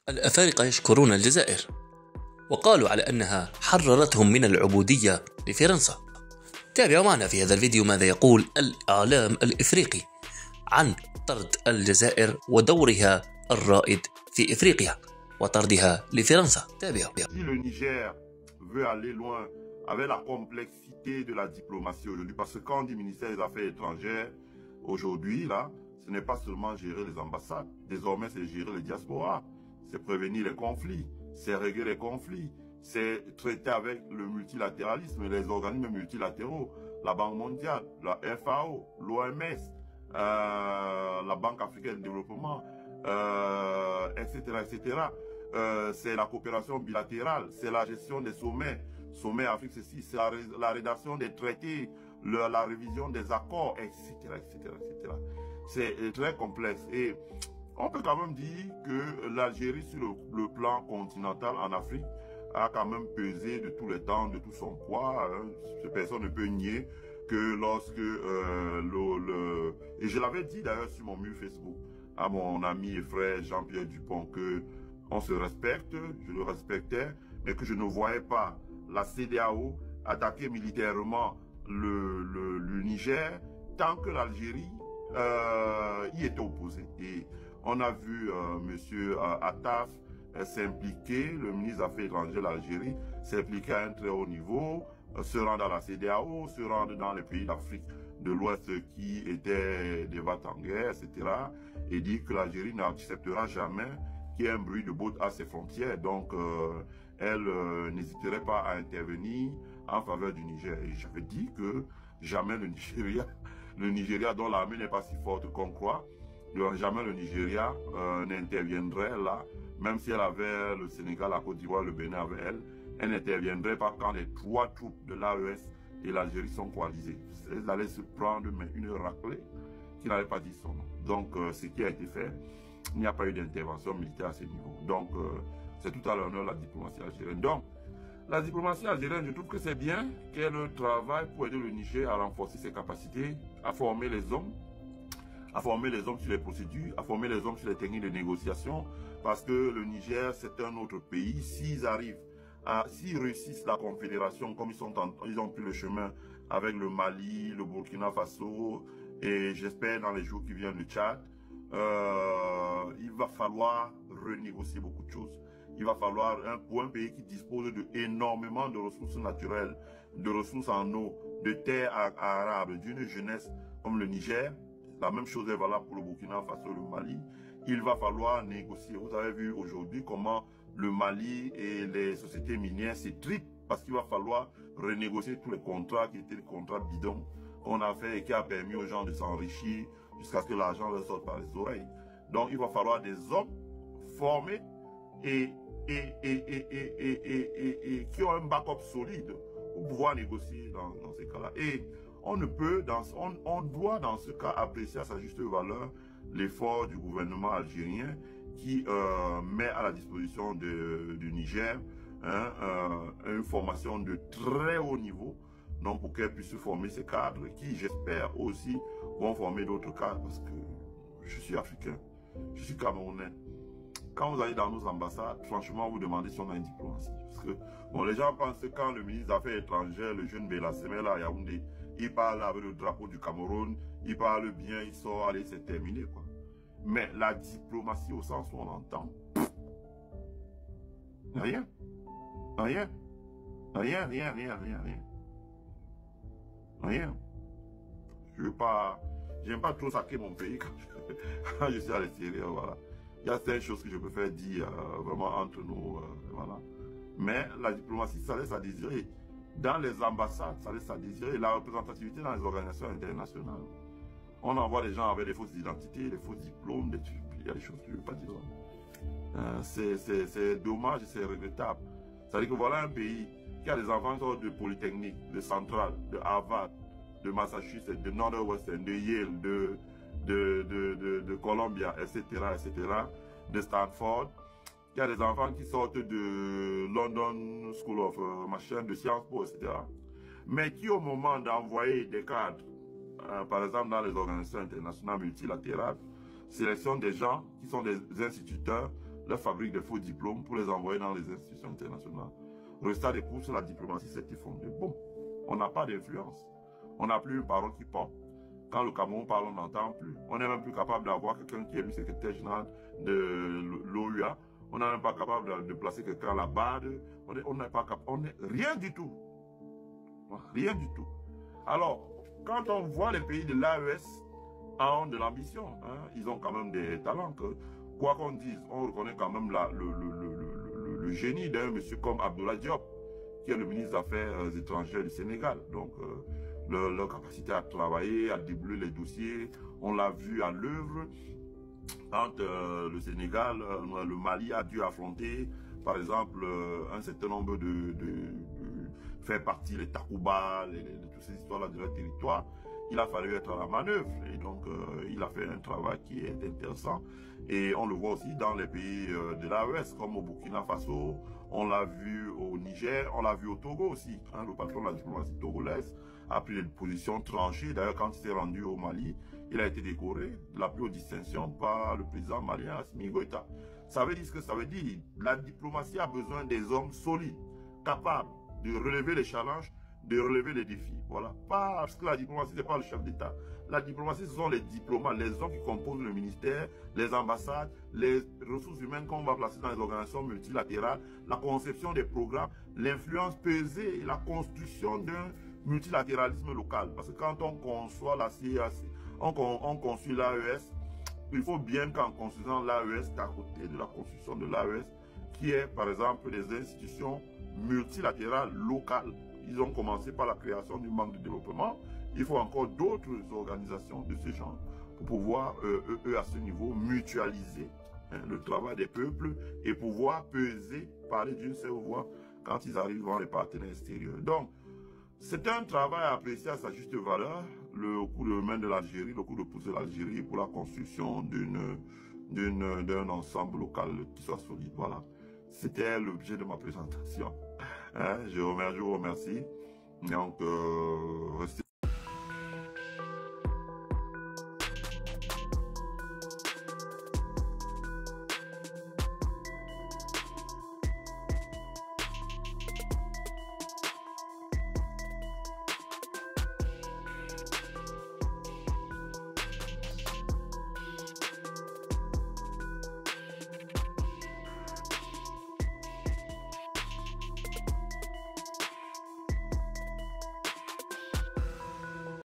الأفارقة يشكرون الجزائر وقالوا على أنها حررتهم من العبودية لفرنسا. تابعوا معنا في هذا الفيديو ماذا يقول الإعلام الإفريقي عن طرد الجزائر ودورها الرائد في إفريقيا وطردها لفرنسا. تابعوا. Si le Niger veut aller loin avec la complexité de la diplomatie aujourd'hui, parce que quand on dit ministère des Affaires étrangères, aujourd'hui, là, ce n'est pas seulement gérer les ambassades. Désormais, c'est gérer les diasporas. C'est prévenir les conflits. C'est régler les conflits. C'est traiter avec le multilatéralisme, les organismes multilatéraux, la Banque mondiale, la FAO, l'OMS, la Banque africaine de développement, etc., etc. C'est la coopération bilatérale, c'est la gestion des sommets, sommet Afrique, ceci, c'est la rédaction des traités, la révision des accords, etc., etc., etc. C'est très complexe et on peut quand même dire que l'Algérie sur le plan continental en Afrique a quand même pesé de tout le temps, de tout son poids. Personne ne peut nier que lorsque et je l'avais dit d'ailleurs sur mon mur Facebook à mon ami et frère Jean-Pierre Dupont que on se respecte, je le respectais, mais que je ne voyais pas la CEDEAO attaquer militairement le Niger tant que l'Algérie y était opposée. Et on a vu M. Attaf s'impliquer, le ministre des Affaires étrangères de l'Algérie, s'impliquer à un très haut niveau, se rendre à la CEDEAO, se rendre dans les pays d'Afrique de l'Ouest qui étaient des en guerre, etc. Et dire que l'Algérie n'acceptera jamais qu'il y ait un bruit de botte à ses frontières. Donc, elle n'hésiterait pas à intervenir en faveur du Niger. Et j'avais dit que jamais le Nigeria dont l'armée n'est pas si forte qu'on croit, jamais le Nigeria n'interviendrait là, même si elle avait le Sénégal, la Côte d'Ivoire, le Bénin avec elle, elle n'interviendrait pas quand les 3 troupes de l'AES et l'Algérie sont coalisées. Elles allaient se prendre une raclée qui n'allait pas dire son nom. Donc, ce qui a été fait, il n'y a pas eu d'intervention militaire à ce niveau. Donc, c'est tout à l'honneur de la diplomatie algérienne. Donc, la diplomatie algérienne, je trouve que c'est bien qu'elle travaille pour aider le Niger à renforcer ses capacités, à former les hommes sur les procédures, à former les hommes sur les techniques de négociation, parce que le Niger, c'est un autre pays. S'ils réussissent la confédération, comme ils ont pris le chemin avec le Mali, le Burkina Faso, et j'espère dans les jours qui viennent le Tchad, il va falloir renégocier beaucoup de choses. Il va falloir, pour un pays qui dispose énormément de ressources naturelles, de ressources en eau, de terres arables, d'une jeunesse comme le Niger, la même chose est valable pour le Burkina Faso et le Mali. Il va falloir négocier. Vous avez vu aujourd'hui comment le Mali et les sociétés minières s'étrippent parce qu'il va falloir renégocier tous les contrats qui étaient des contrats bidons qu'on a fait et qui a permis aux gens de s'enrichir jusqu'à ce que l'argent leur sorte par les oreilles. Donc il va falloir des hommes formés et qui ont un backup solide pour pouvoir négocier dans ces cas-là. Et on doit dans ce cas apprécier à sa juste valeur l'effort du gouvernement algérien qui met à la disposition du Niger une formation de très haut niveau, donc pour qu'elle puisse former ces cadres qui, j'espère aussi, vont former d'autres cadres parce que je suis africain, je suis camerounais. Quand vous allez dans nos ambassades, franchement, vous demandez si on a une diplomatie. Parce que, bon, les gens pensent que quand le ministre des Affaires étrangères, le jeune Bélasseme, là, à Yaoundé, il parle avec le drapeau du Cameroun, il parle bien, il sort, allez, c'est terminé, quoi. Mais la diplomatie au sens où on l'entend, rien. Rien. Rien, rien, rien, rien, rien. Rien. J'aime pas trop sacrer mon pays quand je suis à l'extérieur, voilà. Il y a certaines choses que je préfère dire vraiment entre nous, voilà. Mais la diplomatie, ça laisse à désirer. Dans les ambassades, ça laisse à désirer. La représentativité dans les organisations internationales. On envoie des gens avec des fausses identités, des faux diplômes, il y a des choses que je ne veux pas dire. C'est dommage et c'est regrettable. C'est-à-dire que voilà un pays qui a des enfants de Polytechnique, de Central, de Harvard, de Massachusetts, de Northwestern, de Yale, de Columbia, etc., etc., de Stanford, il y a des enfants qui sortent de London School of machin, de Sciences Po, etc., mais qui au moment d'envoyer des cadres, par exemple dans les organisations internationales multilatérales, sélectionnent des gens qui sont des instituteurs leur fabrique des faux diplômes pour les envoyer dans les institutions internationales. Résultat des courses, la diplomatie s'est effondrée. Bon, on n'a pas d'influence. On n'a plus une parole qui porte. Quand le Cameroun parle, on n'entend plus. On n'est même plus capable d'avoir quelqu'un qui est le secrétaire général de l'OUA. On n'est même pas capable de placer quelqu'un à la BAD. On n'est pas capable. On n'est rien du tout. Rien du tout. Alors, quand on voit les pays de l'AES ont de l'ambition, hein, ils ont quand même des talents que, quoi qu'on dise, on reconnaît quand même le génie d'un monsieur comme Abdoulaye Diop, qui est le ministre des Affaires étrangères du Sénégal. Donc, leur capacité à travailler, à débrouiller les dossiers, on l'a vu à l'œuvre quand le Sénégal, le Mali a dû affronter, par exemple, un certain nombre faire partie les Takuba, toutes ces histoires-là de leur territoire. Il a fallu être à la manœuvre et donc il a fait un travail qui est intéressant et on le voit aussi dans les pays de l'AES comme au Burkina Faso, on l'a vu au Niger, on l'a vu au Togo aussi. Hein, le patron de la diplomatie togolaise a pris des positions tranchées. D'ailleurs, quand il s'est rendu au Mali, il a été décoré de la plus haute distinction par le président malien Assimi Goïta. Ça veut dire ce que ça veut dire. La diplomatie a besoin des hommes solides, capables de relever les challenges, de relever les défis. Voilà. Parce que la diplomatie, c'est pas le chef d'État. La diplomatie, ce sont les diplomates, les hommes qui composent le ministère, les ambassades, les ressources humaines qu'on va placer dans les organisations multilatérales, la conception des programmes, l'influence pesée et la construction d'un multilatéralisme local. Parce que quand on conçoit la CIAC, on construit l'AES, il faut bien qu'en construisant l'AES, qu'à côté de la construction de l'AES, qui est par exemple des institutions multilatérales locales. Ils ont commencé par la création du Banque de développement. Il faut encore d'autres organisations de ce genre pour pouvoir, eux, à ce niveau, mutualiser le travail des peuples et pouvoir peser, parler d'une seule voix quand ils arrivent dans les partenaires extérieurs. Donc, c'est un travail à apprécier à sa juste valeur, le coup de main de l'Algérie, le coup de pouce de l'Algérie pour la construction d'un ensemble local qui soit solide. Voilà. C'était l'objet de ma présentation. Hein, je vous remercie. Donc, restez